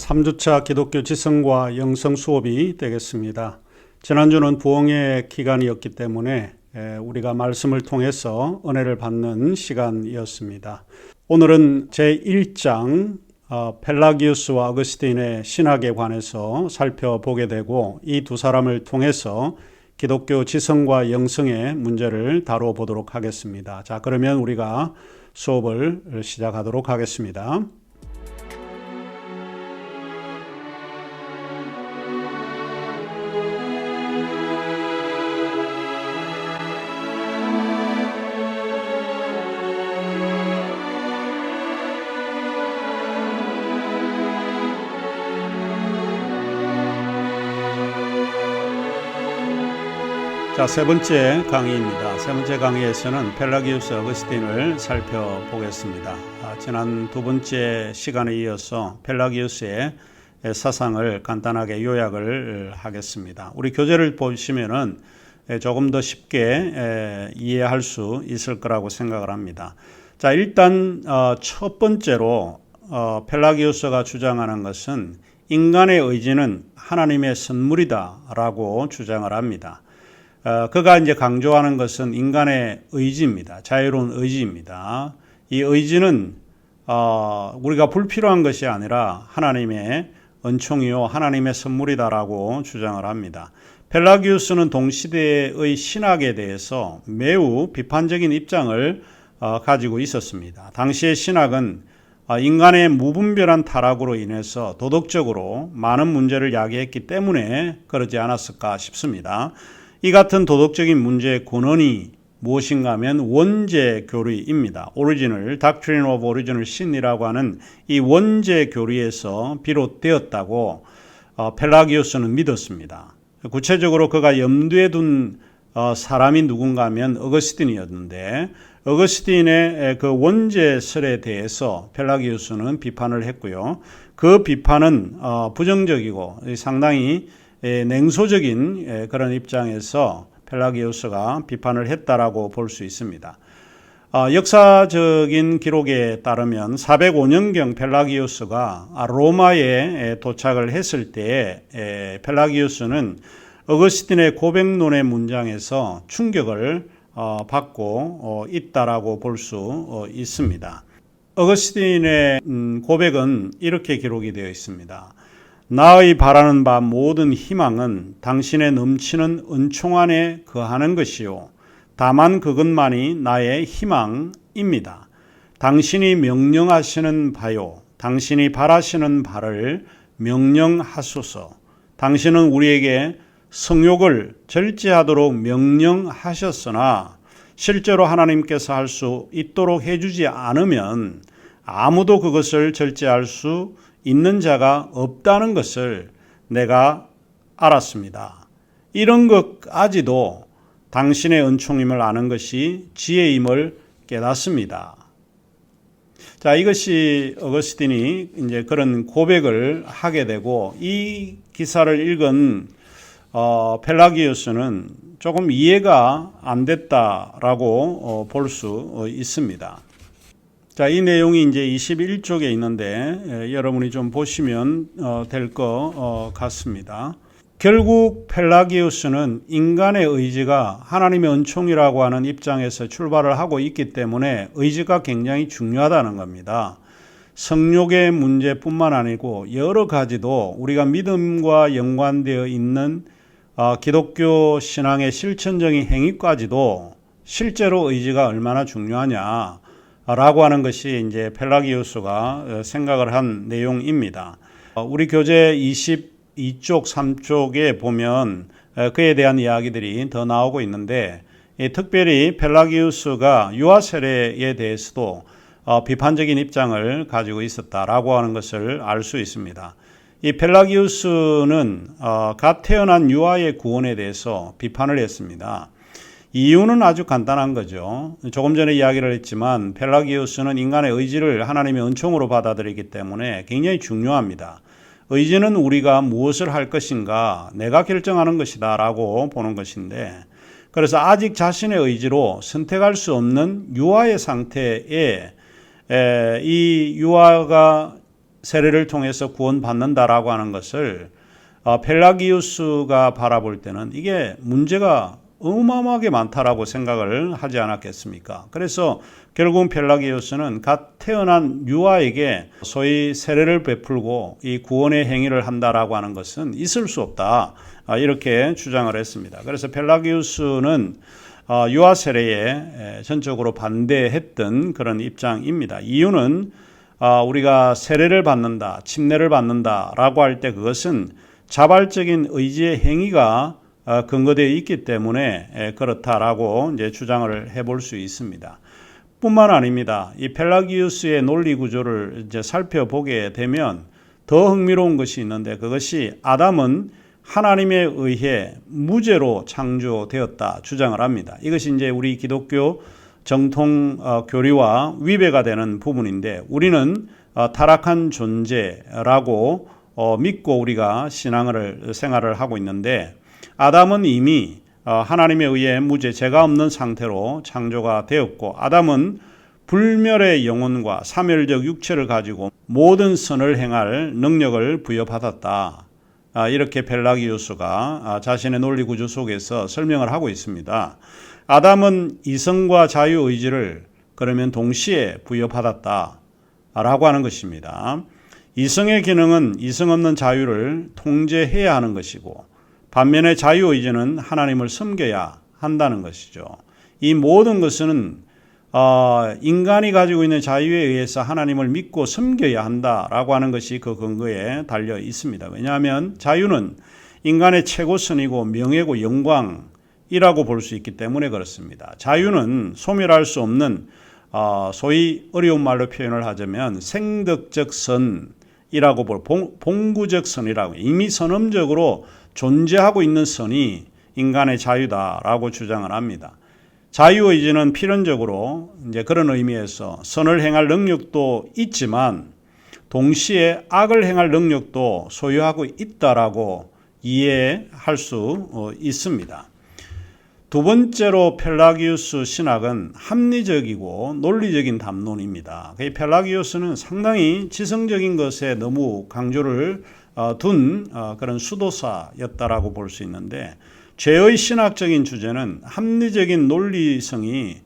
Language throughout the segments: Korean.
3주차 기독교 지성과 영성 수업이 되겠습니다. 지난주는 부흥의 기간이었기 때문에 우리가 말씀을 통해서 은혜를 받는 시간이었습니다. 오늘은 제1장 펠라기우스와 어거스틴의 신학에 관해서 살펴보게 되고, 이 두 사람을 통해서 기독교 지성과 영성의 문제를 다루어 보도록 하겠습니다. 자, 그러면 우리가 수업을 시작하도록 하겠습니다. 자, 세 번째 강의입니다. 세 번째 강의에서는 펠라기우스 어거스틴을 살펴보겠습니다. 지난 두 번째 시간에 이어서 펠라기우스의 사상을 간단하게 요약을 하겠습니다. 우리 교재를 보시면은 조금 더 쉽게 이해할 수 있을 거라고 생각을 합니다. 자, 일단 첫 번째로 펠라기우스가 주장하는 것은 인간의 의지는 하나님의 선물이다라고 주장을 합니다. 그가 이제 강조하는 것은 인간의 의지입니다. 자유로운 의지입니다. 이 의지는 우리가 불필요한 것이 아니라 하나님의 은총이요 하나님의 선물이다라고 주장을 합니다. 펠라기우스는 동시대의 신학에 대해서 매우 비판적인 입장을 가지고 있었습니다. 당시의 신학은 인간의 무분별한 타락으로 인해서 도덕적으로 많은 문제를 야기했기 때문에 그러지 않았을까 싶습니다. 이 같은 도덕적인 문제의 근원이 무엇인가 하면 원죄 교리입니다. 오리지널, Doctrine of Original Sin이라고 하는 이 원죄 교리에서 비롯되었다고 펠라기우스는 믿었습니다. 구체적으로 그가 염두에 둔 사람이 누군가 하면 어거스틴이었는데, 어거스틴의 그 원죄설에 대해서 펠라기우스는 비판을 했고요. 그 비판은 부정적이고 상당히 냉소적인 그런 입장에서 펠라기우스가 비판을 했다라고 볼 수 있습니다. 역사적인 기록에 따르면 405년경 펠라기우스가 로마에 도착을 했을 때 펠라기우스는 어거스틴의 고백론의 문장에서 충격을 받고 있다라고 볼 수 있습니다. 어거스틴의 고백은 이렇게 기록이 되어 있습니다. 나의 바라는 바 모든 희망은 당신의 넘치는 은총 안에 거하는 것이요 다만 그것만이 나의 희망입니다. 당신이 명령하시는 바요 당신이 바라시는 바를 명령하소서. 당신은 우리에게 성욕을 절제하도록 명령하셨으나 실제로 하나님께서 할 수 있도록 해주지 않으면 아무도 그것을 절제할 수 있는 자가 없다는 것을 내가 알았습니다. 이런 것까지도 당신의 은총임을 아는 것이 지혜임을 깨닫습니다. 자, 이것이 어거스틴이 이제 그런 고백을 하게 되고, 이 기사를 읽은 펠라기우스는 조금 이해가 안 됐다라고 볼 수 있습니다. 자, 이 내용이 이제 21쪽에 있는데 여러분이 좀 보시면 될 것 같습니다. 결국 펠라기우스는 인간의 의지가 하나님의 은총이라고 하는 입장에서 출발을 하고 있기 때문에 의지가 굉장히 중요하다는 겁니다. 성욕의 문제뿐만 아니고 여러 가지도 우리가 믿음과 연관되어 있는 기독교 신앙의 실천적인 행위까지도 실제로 의지가 얼마나 중요하냐 라고 하는 것이 이제 펠라기우스가 생각을 한 내용입니다. 우리 교재 22쪽, 3쪽에 보면 그에 대한 이야기들이 더 나오고 있는데, 특별히 펠라기우스가 유아 세례에 대해서도 비판적인 입장을 가지고 있었다라고 하는 것을 알 수 있습니다. 이 펠라기우스는 갓 태어난 유아의 구원에 대해서 비판을 했습니다. 이유는 아주 간단한 거죠. 조금 전에 이야기를 했지만 펠라기우스는 인간의 의지를 하나님의 은총으로 받아들이기 때문에 굉장히 중요합니다. 의지는 우리가 무엇을 할 것인가 내가 결정하는 것이다 라고 보는 것인데, 그래서 아직 자신의 의지로 선택할 수 없는 유아의 상태에 이 유아가 세례를 통해서 구원받는다라고 하는 것을 펠라기우스가 바라볼 때는 이게 문제가 어마어마하게 많다라고 생각을 하지 않았겠습니까? 그래서 결국 펠라기우스는 갓 태어난 유아에게 소위 세례를 베풀고 이 구원의 행위를 한다라고 하는 것은 있을 수 없다. 이렇게 주장을 했습니다. 그래서 펠라기우스는 유아 세례에 전적으로 반대했던 그런 입장입니다. 이유는 우리가 세례를 받는다, 침례를 받는다라고 할 때 그것은 자발적인 의지의 행위가 근거되어 있기 때문에 그렇다라고 이제 주장을 해볼 수 있습니다. 뿐만 아닙니다. 이 펠라기우스의 논리 구조를 이제 살펴보게 되면 더 흥미로운 것이 있는데 그것이 아담은 하나님에 의해 무죄로 창조되었다 주장을 합니다. 이것이 이제 우리 기독교 정통 교리와 위배가 되는 부분인데 우리는 타락한 존재라고 믿고 우리가 생활을 하고 있는데 아담은 이미 하나님에 의해 무죄, 죄가 없는 상태로 창조가 되었고 아담은 불멸의 영혼과 사멸적 육체를 가지고 모든 선을 행할 능력을 부여받았다. 이렇게 펠라기우스가 자신의 논리 구조 속에서 설명을 하고 있습니다. 아담은 이성과 자유의지를 그러면 동시에 부여받았다 라고 하는 것입니다. 이성의 기능은 이성 없는 자유를 통제해야 하는 것이고 반면에 자유의지는 하나님을 섬겨야 한다는 것이죠. 이 모든 것은 인간이 가지고 있는 자유에 의해서 하나님을 믿고 섬겨야 한다라고 하는 것이 그 근거에 달려 있습니다. 왜냐하면 자유는 인간의 최고선이고 명예고 영광이라고 볼 수 있기 때문에 그렇습니다. 자유는 소멸할 수 없는 소위 어려운 말로 표현을 하자면 생덕적 선이라고 봉구적 선이라고 이미 선언적으로 존재하고 있는 선이 인간의 자유다라고 주장을 합니다. 자유의지는 필연적으로 이제 그런 의미에서 선을 행할 능력도 있지만 동시에 악을 행할 능력도 소유하고 있다라고 이해할 수 있습니다. 두 번째로 펠라기우스 신학은 합리적이고 논리적인 담론입니다. 펠라기우스는 상당히 지성적인 것에 너무 강조를 둔 그런 수도사였다라고 볼 수 있는데 죄의 신학적인 주제는 합리적인 논리성이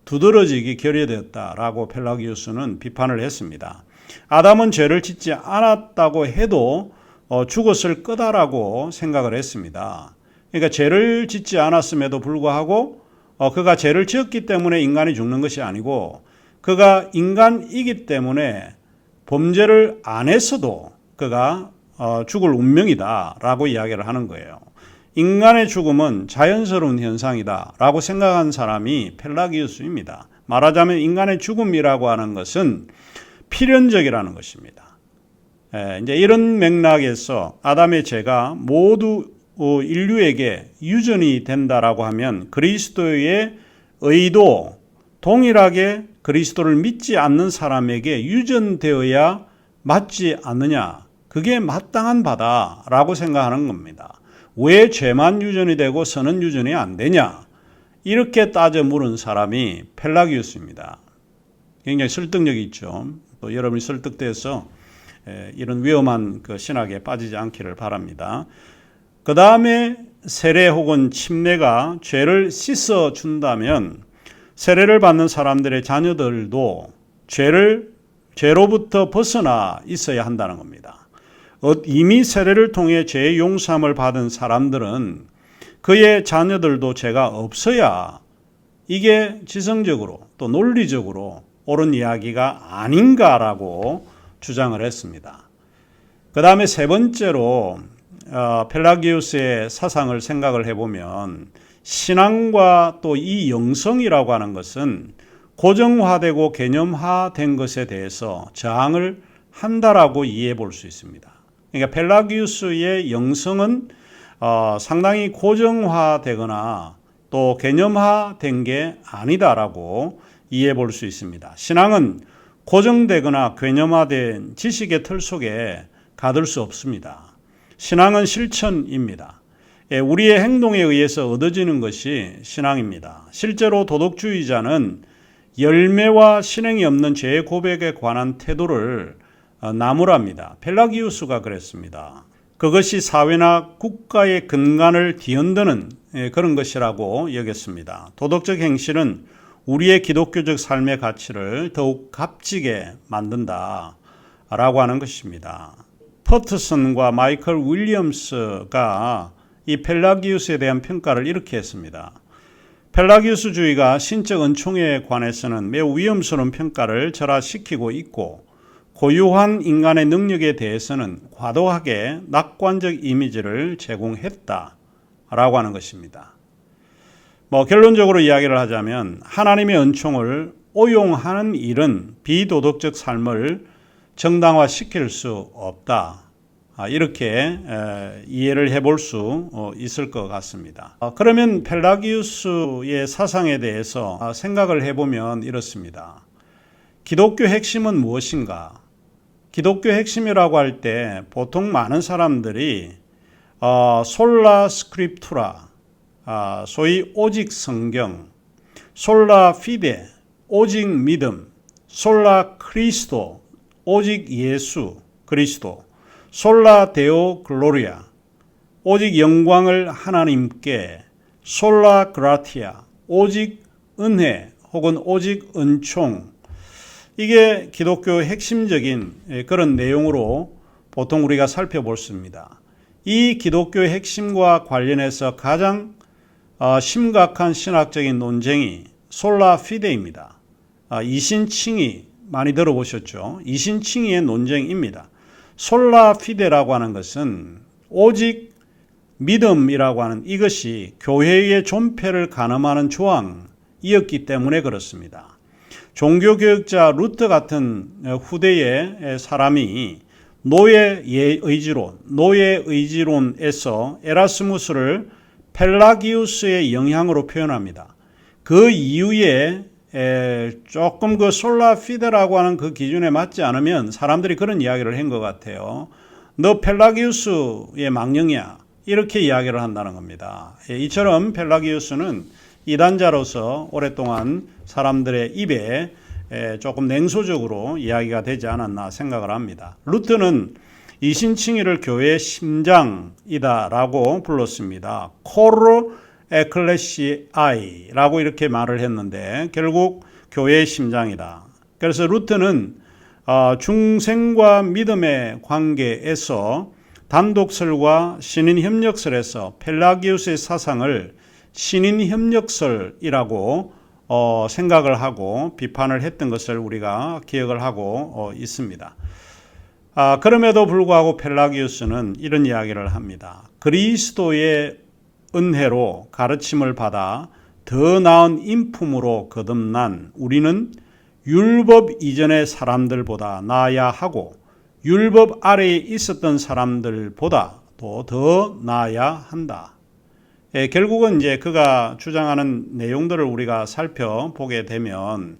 두드러지게 결여되었다라고 펠라기우스는 비판을 했습니다. 아담은 죄를 짓지 않았다고 해도 죽었을 거다라고 생각을 했습니다. 그러니까 죄를 짓지 않았음에도 불구하고 그가 죄를 지었기 때문에 인간이 죽는 것이 아니고 그가 인간이기 때문에 범죄를 안 했어도 그가 죽을 운명이다라고 이야기를 하는 거예요. 인간의 죽음은 자연스러운 현상이다라고 생각한 사람이 펠라기우스입니다. 말하자면 인간의 죽음이라고 하는 것은 필연적이라는 것입니다. 이제 이런 맥락에서 아담의 죄가 모두 인류에게 유전이 된다라고 하면 그리스도의 의도 동일하게 그리스도를 믿지 않는 사람에게 유전되어야 맞지 않느냐? 그게 마땅한 바다라고 생각하는 겁니다. 왜 죄만 유전이 되고 선은 유전이 안 되냐? 이렇게 따져 물은 사람이 펠라기우스입니다. 굉장히 설득력이 있죠. 또 여러분이 설득돼서 이런 위험한 그 신학에 빠지지 않기를 바랍니다. 그 다음에 세례 혹은 침례가 죄를 씻어준다면 세례를 받는 사람들의 자녀들도 죄로부터 벗어나 있어야 한다는 겁니다. 이미 세례를 통해 죄의 용서함을 받은 사람들은 그의 자녀들도 죄가 없어야 이게 지성적으로 또 논리적으로 옳은 이야기가 아닌가라고 주장을 했습니다. 그 다음에 세 번째로 펠라기우스의 사상을 생각을 해보면 신앙과 또 이 영성이라고 하는 것은 고정화되고 개념화된 것에 대해서 저항을 한다라고 이해해 볼 수 있습니다. 그러니까 펠라기우스의 영성은 상당히 고정화되거나 또 개념화된 게 아니다라고 이해해 볼 수 있습니다. 신앙은 고정되거나 개념화된 지식의 틀 속에 가둘 수 없습니다. 신앙은 실천입니다. 우리의 행동에 의해서 얻어지는 것이 신앙입니다. 실제로 도덕주의자는 열매와 실행이 없는 죄의 고백에 관한 태도를 나무랍니다. 펠라기우스가 그랬습니다. 그것이 사회나 국가의 근간을 뒤흔드는 그런 것이라고 여겼습니다. 도덕적 행실은 우리의 기독교적 삶의 가치를 더욱 값지게 만든다 라고 하는 것입니다. 퍼터슨과 마이클 윌리엄스가 이 펠라기우스에 대한 평가를 이렇게 했습니다. 펠라기우스주의가 신적 은총에 관해서는 매우 위험스러운 평가를 절하시키고 있고 고유한 인간의 능력에 대해서는 과도하게 낙관적 이미지를 제공했다 라고 하는 것입니다. 결론적으로 이야기를 하자면 하나님의 은총을 오용하는 일은 비도덕적 삶을 정당화시킬 수 없다. 이렇게 이해를 해볼 수 있을 것 같습니다. 그러면 펠라기우스의 사상에 대해서 생각을 해보면 이렇습니다. 기독교 핵심은 무엇인가? 기독교 핵심이라고 할 때 보통 많은 사람들이 솔라 스크립투라, 소위 오직 성경, 솔라 피데, 오직 믿음, 솔라 크리스토, 오직 예수 그리스도, 솔라 데오 글로리아, 오직 영광을 하나님께, 솔라 그라티아, 오직 은혜 혹은 오직 은총, 이게 기독교의 핵심적인 그런 내용으로 보통 우리가 살펴보습니다. 이 기독교의 핵심과 관련해서 가장 심각한 신학적인 논쟁이 솔라 피데입니다. 이신칭의 많이 들어보셨죠? 이신칭의의 논쟁입니다. 솔라 피데라고 하는 것은 오직 믿음이라고 하는 이것이 교회의 존폐를 가늠하는 조항이었기 때문에 그렇습니다. 종교개혁자 루터 같은 후대의 사람이 노예 의지론에서 에라스무스를 펠라기우스의 영향으로 표현합니다. 그 이후에 조금 그 솔라 피데라고 하는 그 기준에 맞지 않으면 사람들이 그런 이야기를 한 것 같아요. 너 펠라기우스의 망령이야. 이렇게 이야기를 한다는 겁니다. 이처럼 펠라기우스는 이단자로서 오랫동안 사람들의 입에 조금 냉소적으로 이야기가 되지 않았나 생각을 합니다. 루터는 이신칭의를 교회의 심장이다라고 불렀습니다. 코르 에클레시아이라고 이렇게 말을 했는데 결국 교회의 심장이다. 그래서 루터는 중생과 믿음의 관계에서 단독설과 신인협력설에서 펠라기우스의 사상을 신인협력설이라고 생각을 하고 비판을 했던 것을 우리가 기억을 하고 있습니다. 그럼에도 불구하고 펠라기우스는 이런 이야기를 합니다. 그리스도의 은혜로 가르침을 받아 더 나은 인품으로 거듭난 우리는 율법 이전의 사람들보다 나아야 하고 율법 아래에 있었던 사람들보다 또 더 나아야 한다. 결국은 이제 그가 주장하는 내용들을 우리가 살펴보게 되면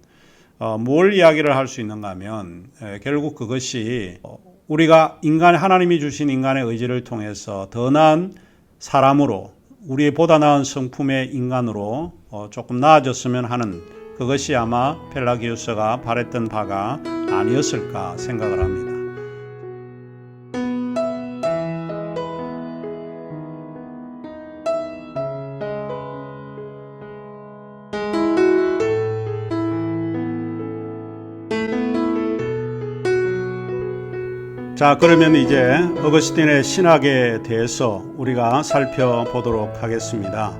뭘 이야기를 할 수 있는가 하면 결국 그것이 우리가 하나님이 주신 인간의 의지를 통해서 더 나은 사람으로 우리의 보다 나은 성품의 인간으로 조금 나아졌으면 하는 그것이 아마 펠라기우스가 바랬던 바가 아니었을까 생각을 합니다. 자, 그러면 이제 어거스틴의 신학에 대해서 우리가 살펴보도록 하겠습니다.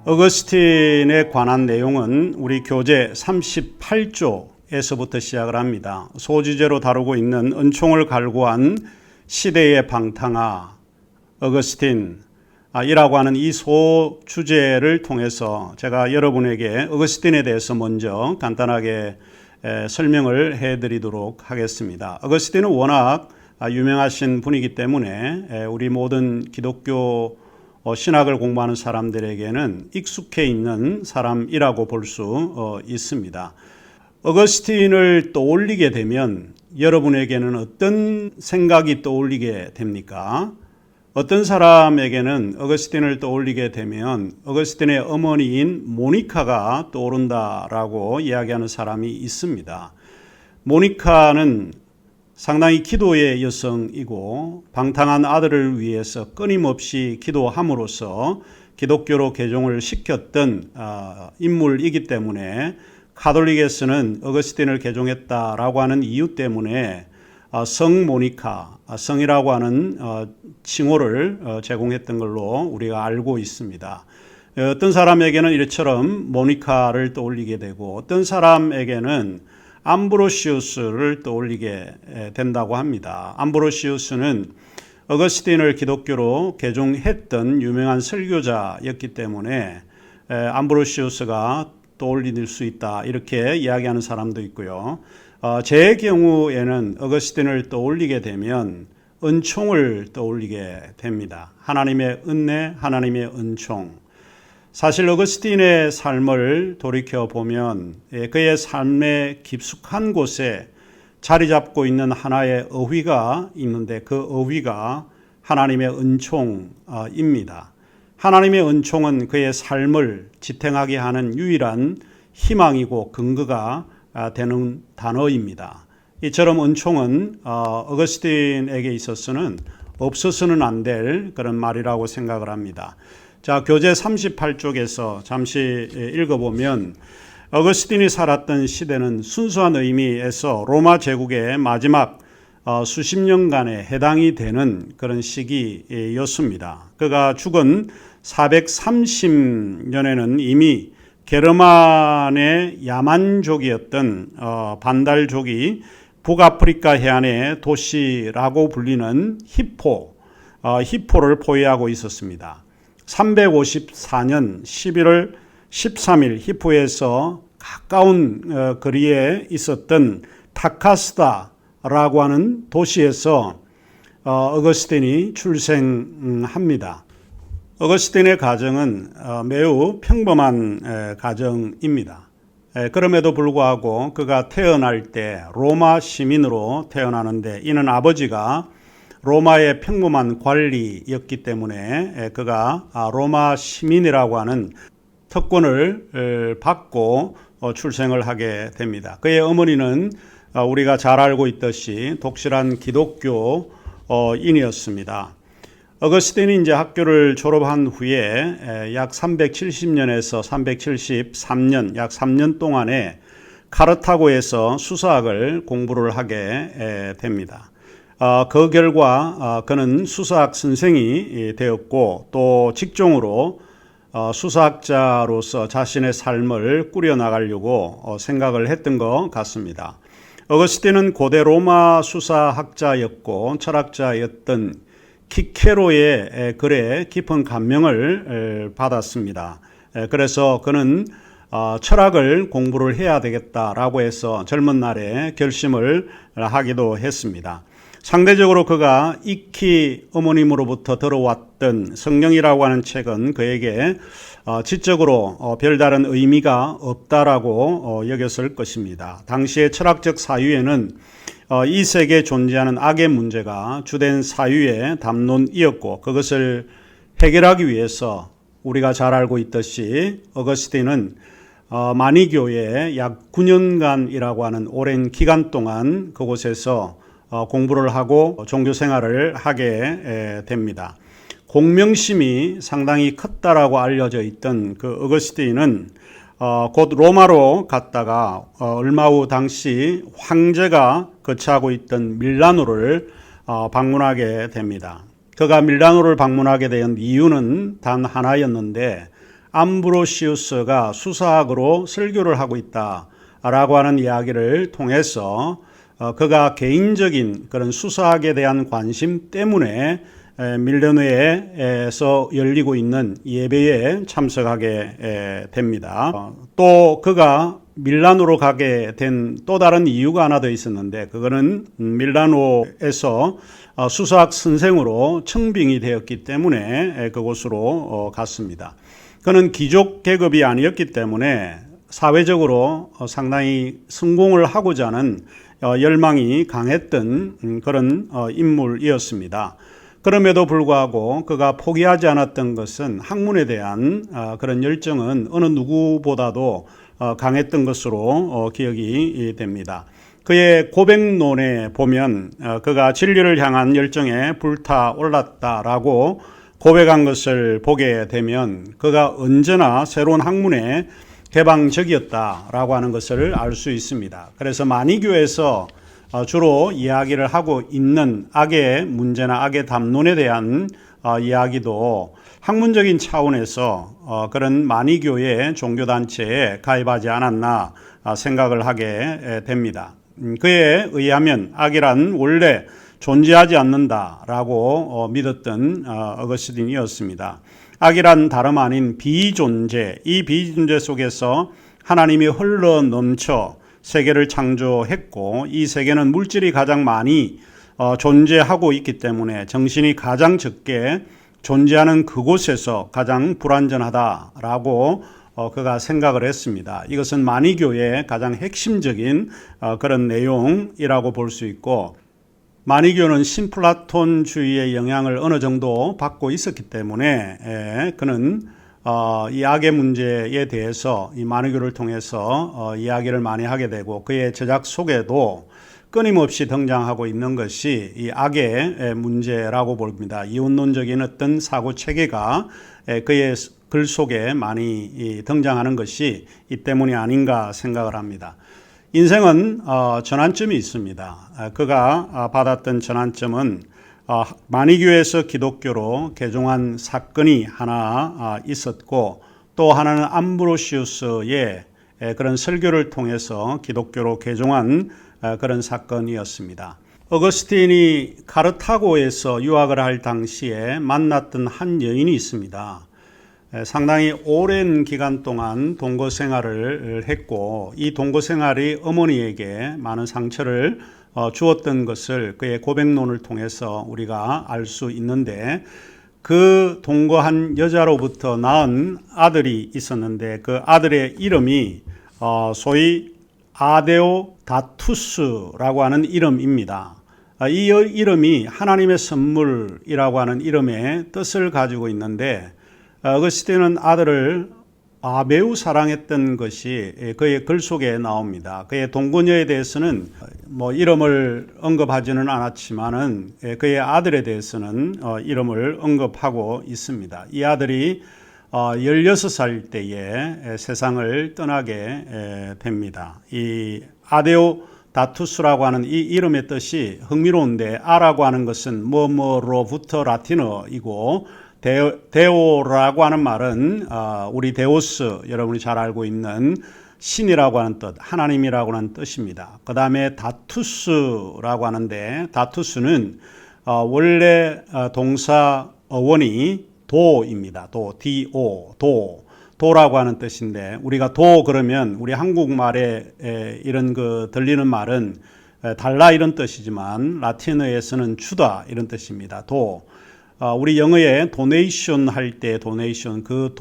어거스틴에 관한 내용은 우리 교재 38조에서부터 시작을 합니다. 소주제로 다루고 있는 은총을 갈구한 시대의 방탕아 어거스틴 이라고 하는 이 소주제를 통해서 제가 여러분에게 어거스틴에 대해서 먼저 간단하게 설명을 해드리도록 하겠습니다. 어거스틴은 워낙 유명하신 분이기 때문에 우리 모든 기독교 신학을 공부하는 사람들에게는 익숙해 있는 사람이라고 볼 수 있습니다. 어거스틴을 떠올리게 되면 여러분에게는 어떤 생각이 떠올리게 됩니까? 어떤 사람에게는 어거스틴을 떠올리게 되면 어거스틴의 어머니인 모니카가 떠오른다라고 이야기하는 사람이 있습니다. 모니카는 상당히 기도의 여성이고 방탕한 아들을 위해서 끊임없이 기도함으로써 기독교로 개종을 시켰던 인물이기 때문에 카톨릭에서는 어거스틴을 개종했다라고 하는 이유 때문에 성 모니카, 성이라고 하는 칭호를 제공했던 걸로 우리가 알고 있습니다. 어떤 사람에게는 이처럼 모니카를 떠올리게 되고 어떤 사람에게는 암브로시우스를 떠올리게 된다고 합니다. 암브로시우스는 어거스틴을 기독교로 개종했던 유명한 설교자였기 때문에 암브로시우스가 떠올릴 수 있다 이렇게 이야기하는 사람도 있고요. 제 경우에는 어거스틴을 떠올리게 되면 은총을 떠올리게 됩니다. 하나님의 은혜, 하나님의 은총. 사실 어거스틴의 삶을 돌이켜보면 그의 삶의 깊숙한 곳에 자리 잡고 있는 하나의 어휘가 있는데 그 어휘가 하나님의 은총입니다. 하나님의 은총은 그의 삶을 지탱하게 하는 유일한 희망이고 근거가 되는 단어입니다. 이처럼 은총은 어거스틴에게 있어서는 없어서는 안 될 그런 말이라고 생각을 합니다. 자, 교재 38쪽에서 잠시 읽어보면 어거스틴이 살았던 시대는 순수한 의미에서 로마 제국의 마지막 수십 년간에 해당이 되는 그런 시기였습니다. 그가 죽은 430년에는 이미 게르만의 야만족이었던 반달족이 북아프리카 해안의 도시라고 불리는 히포를 포위하고 있었습니다. 354년 11월 13일 히포에서 가까운 거리에 있었던 타카스다라고 하는 도시에서 어거스틴이 출생합니다. 어거스틴의 가정은 매우 평범한 가정입니다. 그럼에도 불구하고 그가 태어날 때 로마 시민으로 태어나는데 이는 아버지가 로마의 평범한 관리였기 때문에 그가 로마 시민이라고 하는 특권을 받고 출생을 하게 됩니다. 그의 어머니는 우리가 잘 알고 있듯이 독실한 기독교인이었습니다. 어거스틴이 이제 학교를 졸업한 후에 약 370년에서 373년, 약 3년 동안에 카르타고에서 수사학을 공부를 하게 됩니다. 그 결과 그는 수사학 선생이 되었고 또 직종으로 수사학자로서 자신의 삶을 꾸려나가려고 생각을 했던 것 같습니다. 어거스틴은 고대 로마 수사학자였고 철학자였던 키케로의 글에 깊은 감명을 받았습니다. 그래서 그는 철학을 공부를 해야 되겠다라고 해서 젊은 날에 결심을 하기도 했습니다. 상대적으로 그가 익히 어머님으로부터 들어왔던 성경이라고 하는 책은 그에게 지적으로 별다른 의미가 없다라고 여겼을 것입니다. 당시의 철학적 사유에는 이 세계에 존재하는 악의 문제가 주된 사유의 담론이었고 그것을 해결하기 위해서 우리가 잘 알고 있듯이 어거스틴은 마니교에 약 9년간이라고 하는 오랜 기간 동안 그곳에서 공부를 하고 종교 생활을 하게 됩니다. 공명심이 상당히 컸다라고 알려져 있던 그 어거스틴은 곧 로마로 갔다가 얼마 후 당시 황제가 거처하고 있던 밀라노를 방문하게 됩니다. 그가 밀라노를 방문하게 된 이유는 단 하나였는데 암브로시우스가 수사학으로 설교를 하고 있다라고 하는 이야기를 통해서 그가 개인적인 그런 수사학에 대한 관심 때문에 밀라노에서 열리고 있는 예배에 참석하게 됩니다. 또 그가 밀라노로 가게 된 또 다른 이유가 하나 더 있었는데 그거는 밀라노에서 수사학 선생으로 청빙이 되었기 때문에 그곳으로 갔습니다. 그는 귀족 계급이 아니었기 때문에 사회적으로 상당히 성공을 하고자 하는 열망이 강했던 그런 인물이었습니다. 그럼에도 불구하고 그가 포기하지 않았던 것은 학문에 대한 그런 열정은 어느 누구보다도 강했던 것으로 기억이 됩니다. 그의 고백론에 보면 그가 진리를 향한 열정에 불타올랐다라고 고백한 것을 보게 되면 그가 언제나 새로운 학문에 개방적이었다라고 하는 것을 알 수 있습니다. 그래서 만이교에서 주로 이야기를 하고 있는 악의 문제나 악의 담론에 대한 이야기도 학문적인 차원에서 그런 만이교의 종교단체에 가입하지 않았나 생각을 하게 됩니다. 그에 의하면 악이란 원래 존재하지 않는다라고 믿었던 어거스틴이었습니다. 악이란 다름 아닌 비존재, 이 비존재 속에서 하나님이 흘러 넘쳐 세계를 창조했고 이 세계는 물질이 가장 많이 존재하고 있기 때문에 정신이 가장 적게 존재하는 그곳에서 가장 불완전하다라고 그가 생각을 했습니다. 이것은 만이교의 가장 핵심적인 그런 내용이라고 볼 수 있고 만이교는 신플라톤주의의 영향을 어느 정도 받고 있었기 때문에 그는 이 악의 문제에 대해서 이 만이교를 통해서 이야기를 많이 하게 되고 그의 제작 속에도 끊임없이 등장하고 있는 것이 이 악의 문제라고 봅니다. 이혼론적인 어떤 사고 체계가 그의 글 속에 많이 등장하는 것이 이 때문이 아닌가 생각을 합니다. 인생은 전환점이 있습니다. 그가 받았던 전환점은 만이교에서 기독교로 개종한 사건이 하나 있었고 또 하나는 암브로시우스의 그런 설교를 통해서 기독교로 개종한 그런 사건이었습니다. 어거스틴이 카르타고에서 유학을 할 당시에 만났던 한 여인이 있습니다. 상당히 오랜 기간 동안 동거 생활을 했고 이 동거 생활이 어머니에게 많은 상처를 주었던 것을 그의 고백론을 통해서 우리가 알 수 있는데 그 동거한 여자로부터 낳은 아들이 있었는데 그 아들의 이름이 소위 아데오다투스라고 하는 이름입니다. 이 이름이 하나님의 선물이라고 하는 이름의 뜻을 가지고 있는데 어거스틴은 아들을 매우 사랑했던 것이 그의 글 속에 나옵니다. 그의 동거녀에 대해서는 이름을 언급하지는 않았지만은 그의 아들에 대해서는 이름을 언급하고 있습니다. 이 아들이 16살 때에 세상을 떠나게 됩니다. 이 아데오다투스라고 하는 이 이름의 뜻이 흥미로운데 아라고 하는 것은 뭐뭐로부터 라틴어이고 데오라고 하는 말은 우리 데오스 여러분이 잘 알고 있는 신이라고 하는 뜻, 하나님이라고 하는 뜻입니다. 그 다음에 다투스라고 하는데 다투스는 원래 동사 어원이 도입니다. D-O, 도라고 하는 뜻인데 우리가 도 그러면 우리 한국말에 이런 들리는 말은 달라 이런 뜻이지만 라틴어에서는 주다 이런 뜻입니다. 우리 영어에 도네이션 할 때 도네이션 그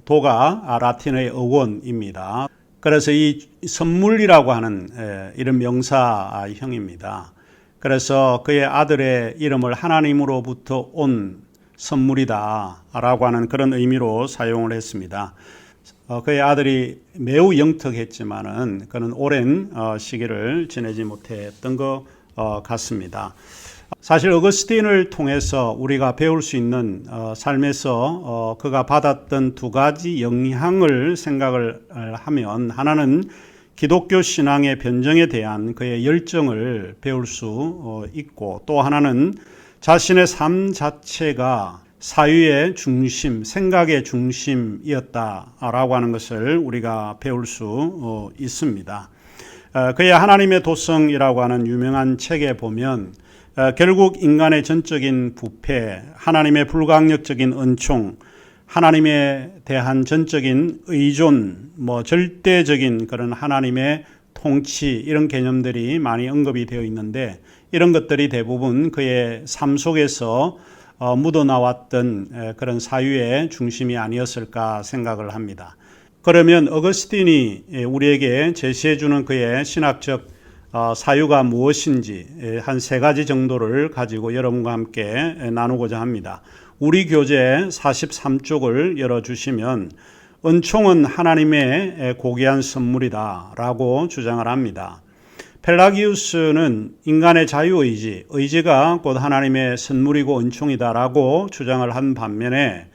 도가 라틴어의 어원입니다. 그래서 이 선물이라고 하는 이런 명사형입니다. 그래서 그의 아들의 이름을 하나님으로부터 온 선물이다 라고 하는 그런 의미로 사용을 했습니다. 그의 아들이 매우 영특했지만은 그는 오랜 시기를 지내지 못했던 것 같습니다. 사실 어거스틴을 통해서 우리가 배울 수 있는 삶에서 그가 받았던 두 가지 영향을 생각을 하면 하나는 기독교 신앙의 변정에 대한 그의 열정을 배울 수 있고 또 하나는 자신의 삶 자체가 사유의 중심, 생각의 중심이었다라고 하는 것을 우리가 배울 수 있습니다. 그의 하나님의 도성이라고 하는 유명한 책에 보면 결국 인간의 전적인 부패, 하나님의 불강력적인 은총, 하나님에 대한 전적인 의존, 절대적인 그런 하나님의 통치 이런 개념들이 많이 언급이 되어 있는데 이런 것들이 대부분 그의 삶 속에서 묻어나왔던 그런 사유의 중심이 아니었을까 생각을 합니다. 그러면 어거스틴이 우리에게 제시해주는 그의 신학적 사유가 무엇인지 한 세 가지 정도를 가지고 여러분과 함께 나누고자 합니다. 우리 교재 43쪽을 열어주시면 은총은 하나님의 고귀한 선물이다 라고 주장을 합니다. 펠라기우스는 인간의 자유의지, 의지가 곧 하나님의 선물이고 은총이다라고 주장을 한 반면에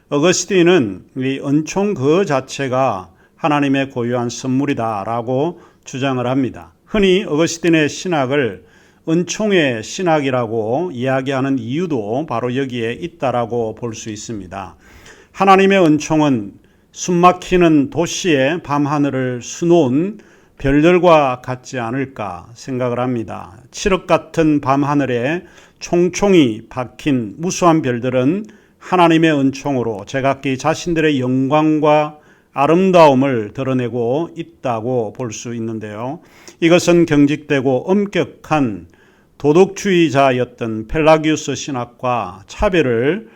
어거스틴은 이 은총 그 자체가 하나님의 고유한 선물이다라고 주장을 합니다. 흔히 어거스틴의 신학을 은총의 신학이라고 이야기하는 이유도 바로 여기에 있다라고 볼 수 있습니다. 하나님의 은총은 숨막히는 도시의 밤하늘을 수놓은 별들과 같지 않을까 생각을 합니다. 칠흑 같은 밤하늘에 총총이 박힌 무수한 별들은 하나님의 은총으로 제각기 자신들의 영광과 아름다움을 드러내고 있다고 볼 수 있는데요. 이것은 경직되고 엄격한 도덕주의자였던 펠라기우스 신학과 차별을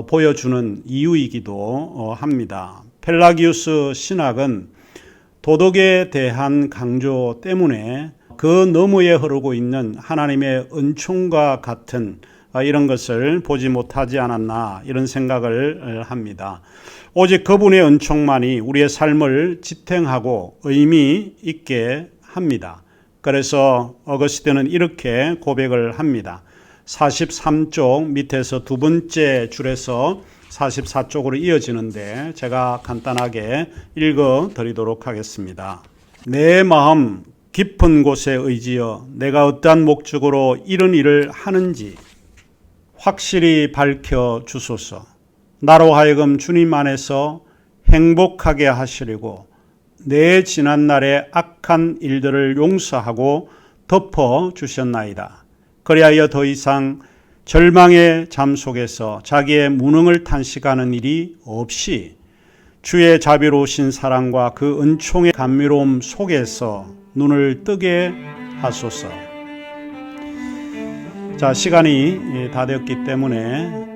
보여주는 이유이기도 합니다. 펠라기우스 신학은 도덕에 대한 강조 때문에 그 너머에 흐르고 있는 하나님의 은총과 같은 이런 것을 보지 못하지 않았나 이런 생각을 합니다. 오직 그분의 은총만이 우리의 삶을 지탱하고 의미 있게 합니다. 그래서 어거스틴은 이렇게 고백을 합니다. 43쪽 밑에서 두 번째 줄에서 44쪽으로 이어지는데 제가 간단하게 읽어 드리도록 하겠습니다. 내 마음 깊은 곳에 의지여 내가 어떠한 목적으로 이런 일을 하는지 확실히 밝혀 주소서. 나로 하여금 주님 안에서 행복하게 하시려고 내 지난날의 악한 일들을 용서하고 덮어 주셨나이다. 그리하여 더 이상 절망의 잠 속에서 자기의 무능을 탄식하는 일이 없이 주의 자비로우신 사랑과 그 은총의 감미로움 속에서 눈을 뜨게 하소서. 자, 시간이 다 되었기 때문에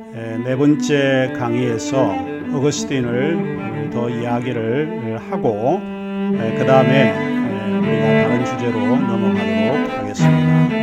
네 번째 강의에서 어거스틴을 더 이야기를 하고 그 다음에 우리가 다른 주제로 넘어가도록 하겠습니다.